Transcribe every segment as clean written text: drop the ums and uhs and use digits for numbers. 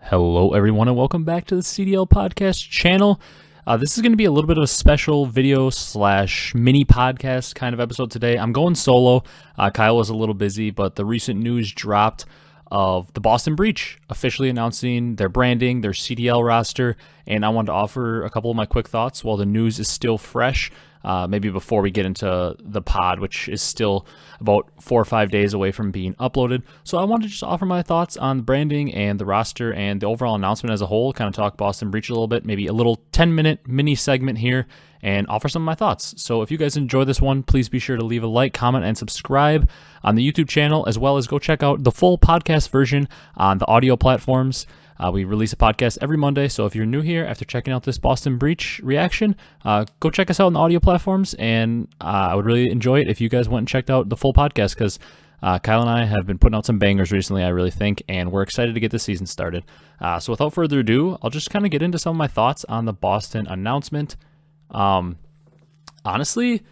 Hello, everyone, and welcome back to the CDL podcast channel. This is going to be a little bit of a special video slash mini podcast kind of episode today. I'm going solo. Kyle was a little busy, but the recent news dropped of the Boston Breach officially announcing their branding, their CDL roster, and I wanted to offer a couple of my quick thoughts while the news is still fresh. Maybe before we get into the pod, which is still about 4 or 5 days away from being uploaded. So I wanted to just offer my thoughts on the branding and the roster and the overall announcement as a whole, kind of talk Boston Breach a little bit, maybe a little 10-minute mini segment here, and offer some of my thoughts. So if you guys enjoy this one, please be sure to leave a like, comment, and subscribe on the YouTube channel, as well as go check out the full podcast version on the audio platforms. We release a podcast every Monday, so if you're new here after checking out this Boston Breach reaction, go check us out on the audio platforms, and I would really enjoy it if you guys went and checked out the full podcast, because Kyle and I have been putting out some bangers recently, I really think, and we're excited to get the season started. So without further ado, I'll just kind of get into some of my thoughts on the Boston announcement. Honestly,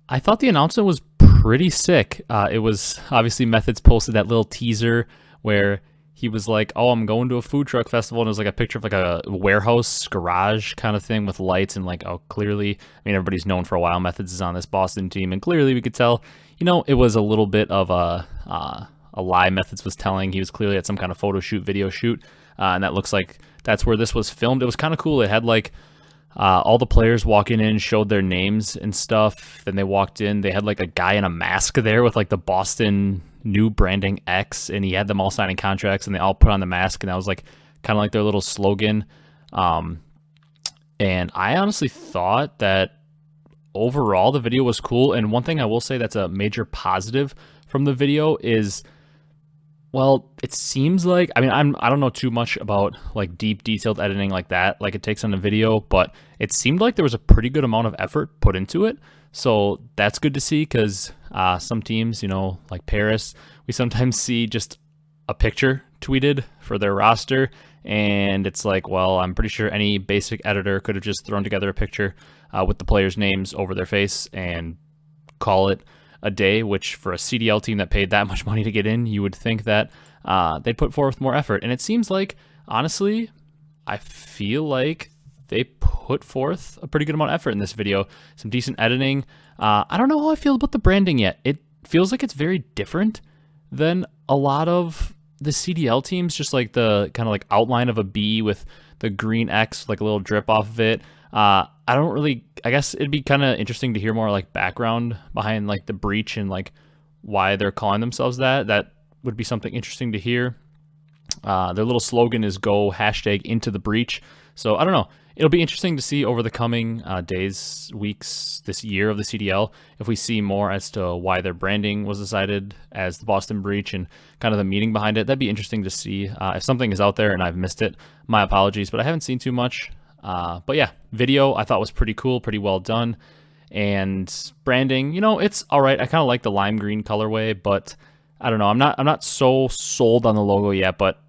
I thought the announcement was pretty sick. It was obviously Methodz posted that little teaser where he was like, oh, I'm going to a food truck festival, and it was like a picture of like a warehouse garage kind of thing with lights, and like, oh, clearly, I mean, everybody's known for a while Methodz is on this Boston team, and clearly we could tell, you know, it was a little bit of a lie Methodz was telling. He was clearly at some kind of photo shoot, video shoot, and that looks like that's where this was filmed. It was kind of cool. It had like all the players walking in showed their names and stuff. Then they walked in. They had like a guy in a mask there with like the Boston new branding X, and he had them all signing contracts, and they all put on the mask, and that was like kind of like their little slogan. And I honestly thought that overall the video was cool. And one thing I will say that's a major positive from the video is, well, it seems like, I mean, I don't know too much about like deep detailed editing like that, like it takes on a video, but it seemed like there was a pretty good amount of effort put into it. So that's good to see, because some teams, you know, like Paris, we sometimes see just a picture tweeted for their roster, and it's like, well, I'm pretty sure any basic editor could have just thrown together a picture with the players' names over their face and call it a day, which for a CDL team that paid that much money to get in, you would think that they'd put forth more effort. And it seems like, honestly, I feel like they put forth a pretty good amount of effort in this video. Some decent editing. I don't know how I feel about the branding yet. It feels like it's very different than a lot of the CDL teams, just like the kind of like outline of a B with the green X, like a little drip off of it. I guess it'd be kind of interesting to hear more like background behind like the breach and like why they're calling themselves that. That would be something interesting to hear. Their little slogan is go #into the breach. So I don't know. It'll be interesting to see over the coming days, weeks, this year of the CDL, if we see more as to why their branding was decided as the Boston Breach and kind of the meaning behind it. That'd be interesting to see. If something is out there and I've missed it, my apologies, but I haven't seen too much. But yeah, video I thought was pretty cool, pretty well done. And branding, you know, it's all right. I kind of like the lime green colorway, but I don't know. I'm not so sold on the logo yet, but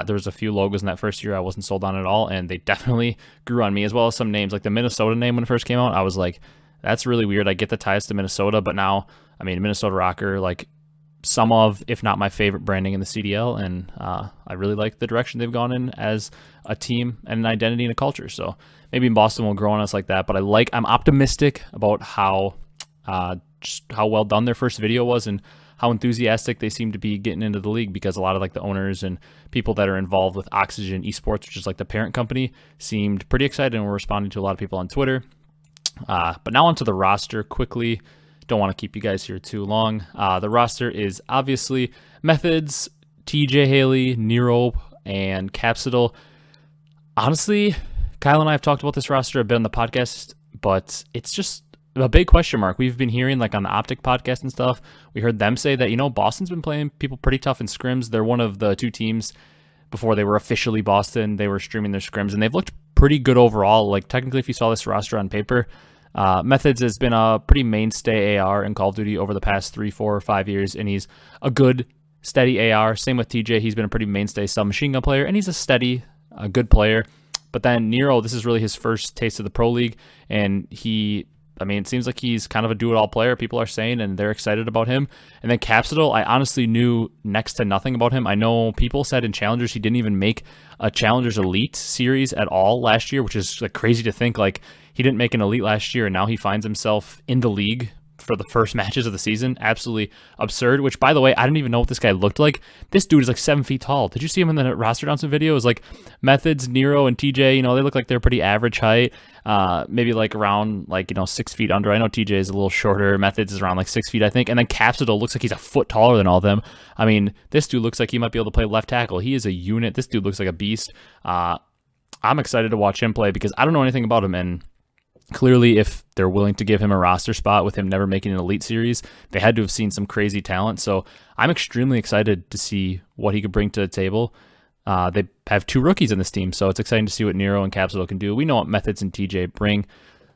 there was a few logos in that first year I wasn't sold on at all, and they definitely grew on me, as well as some names. Like the Minnesota name when it first came out, I was like, that's really weird. I get the ties to Minnesota, but now, I mean, Minnesota Rocker, like some of, if not my favorite branding in the CDL, and I really like the direction they've gone in as a team and an identity and a culture. So maybe in Boston will grow on us like that, but I'm optimistic about how well done their first video was and how enthusiastic they seem to be getting into the league, because a lot of like the owners and people that are involved with Oxygen Esports, which is like the parent company, seemed pretty excited and were responding to a lot of people on Twitter. But now onto the roster quickly. Don't want to keep you guys here too long. The roster is obviously Methodz, TjHaLy, Nero, and Capsidal. Honestly, Kyle and I have talked about this roster a bit on the podcast, but it's just a big question mark. We've been hearing like on the Optic podcast and stuff, we heard them say that, you know, Boston's been playing people pretty tough in scrims. They're one of the two teams before they were officially Boston. They were streaming their scrims, and they've looked pretty good overall. Like technically, if you saw this roster on paper, Methodz has been a pretty mainstay AR in Call of Duty over the past 3, 4, or 5 years, and he's a good, steady AR. Same with TJ. He's been a pretty mainstay submachine gun player, and he's a good player. But then Nero, this is really his first taste of the Pro League, and he I mean, it seems like he's kind of a do-it-all player, people are saying, and they're excited about him. And then Capsidal, I honestly knew next to nothing about him. I know people said in Challengers he didn't even make a Challengers Elite series at all last year, which is like crazy to think. Like, he didn't make an Elite last year, and now he finds himself in the league for the first matches of the season. Absolutely absurd, which, by the way, I didn't even know what this guy looked like. This dude is like 7 feet tall. Did you see him in the roster announcement video? It was like Methodz, Nero, and TJ, they look like they're pretty average height, maybe like around like, 6 feet under. I know TJ is a little shorter. Methodz is around like 6 feet, I think. And then Capsidal looks like he's a foot taller than all of them. I mean, this dude looks like he might be able to play left tackle. He is a unit. This dude looks like a beast. I'm excited to watch him play because I don't know anything about him, and clearly, if they're willing to give him a roster spot with him never making an Elite series, they had to have seen some crazy talent. So I'm extremely excited to see what he could bring to the table. They have 2 rookies in this team, so it's exciting to see what Nero and Capsidal can do. We know what Methodz and TJ bring.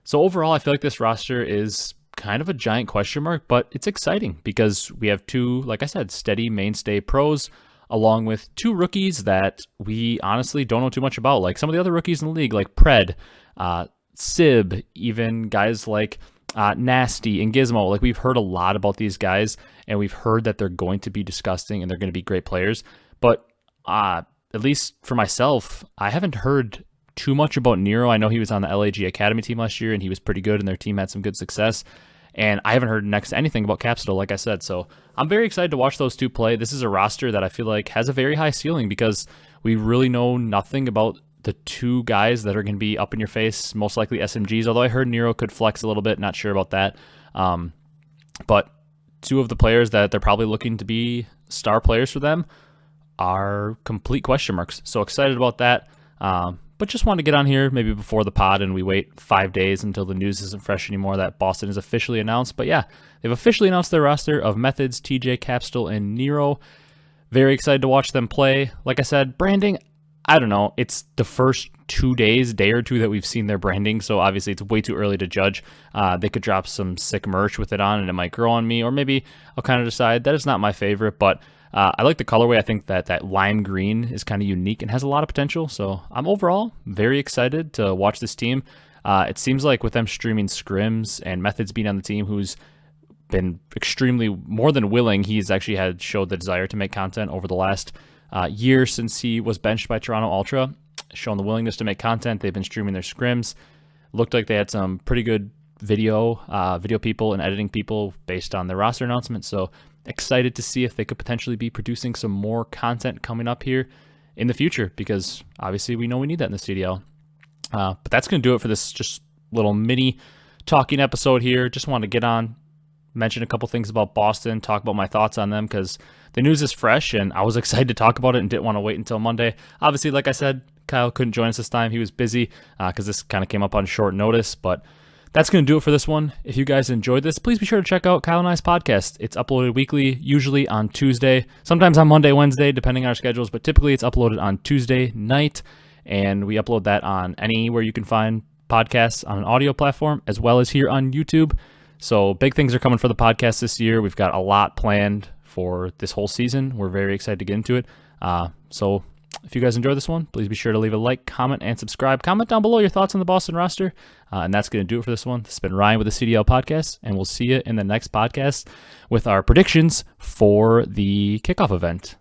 So overall, I feel like this roster is kind of a giant question mark, but it's exciting because we have 2, like I said, steady mainstay pros, along with 2 rookies that we honestly don't know too much about. Like some of the other rookies in the league, like Pred, Sib, even guys like Nasty and Gizmo. Like, we've heard a lot about these guys, and we've heard that they're going to be disgusting and they're going to be great players. But at least for myself, I haven't heard too much about Nero. I know he was on the LAG Academy team last year, and he was pretty good, and their team had some good success. And I haven't heard next to anything about Capsidal, like I said. So I'm very excited to watch those 2 play. This is a roster that I feel like has a very high ceiling because we really know nothing about the 2 guys that are going to be up in your face, most likely SMGs, although I heard Nero could flex a little bit, not sure about that. But 2 of the players that they're probably looking to be star players for them are complete question marks. So excited about that. But just wanted to get on here maybe before the pod and we wait 5 days until the news isn't fresh anymore that Boston is officially announced. But yeah, they've officially announced their roster of Methodz, TJ, Capsidal, and Nero. Very excited to watch them play. Like I said, branding, I don't know. It's the first 2 days, day or two that we've seen their branding, so obviously it's way too early to judge. They could drop some sick merch with it on, and it might grow on me, or maybe I'll kind of decide that it's not my favorite, but I like the colorway. I think that lime green is kind of unique and has a lot of potential, so I'm overall very excited to watch this team. It seems like with them streaming scrims and Methodz being on the team, who's been extremely more than willing, he's actually showed the desire to make content over the last year since he was benched by Toronto Ultra, shown the willingness to make content. They've been streaming their scrims. Looked like they had some pretty good video people and editing people based on their roster announcement. So excited to see if they could potentially be producing some more content coming up here in the future, because obviously we know we need that in the CDL. But that's going to do it for this just little mini talking episode here. Just wanted to get on, mention a couple things about Boston, talk about my thoughts on them, because the news is fresh and I was excited to talk about it and didn't want to wait until Monday. Obviously, like I said, Kyle couldn't join us this time. He was busy because this kind of came up on short notice, but that's going to do it for this one. If you guys enjoyed this, please be sure to check out Kyle and I's podcast. It's uploaded weekly, usually on Tuesday, sometimes on Monday, Wednesday, depending on our schedules, but typically it's uploaded on Tuesday night, and we upload that on anywhere you can find podcasts on an audio platform, as well as here on YouTube. So big things are coming for the podcast this year. We've got a lot planned for this whole season. We're very excited to get into it. So if you guys enjoyed this one, please be sure to leave a like, comment, and subscribe. Comment down below your thoughts on the Boston roster. And that's going to do it for this one. This has been Ryan with the CDL podcast, and we'll see you in the next podcast with our predictions for the kickoff event.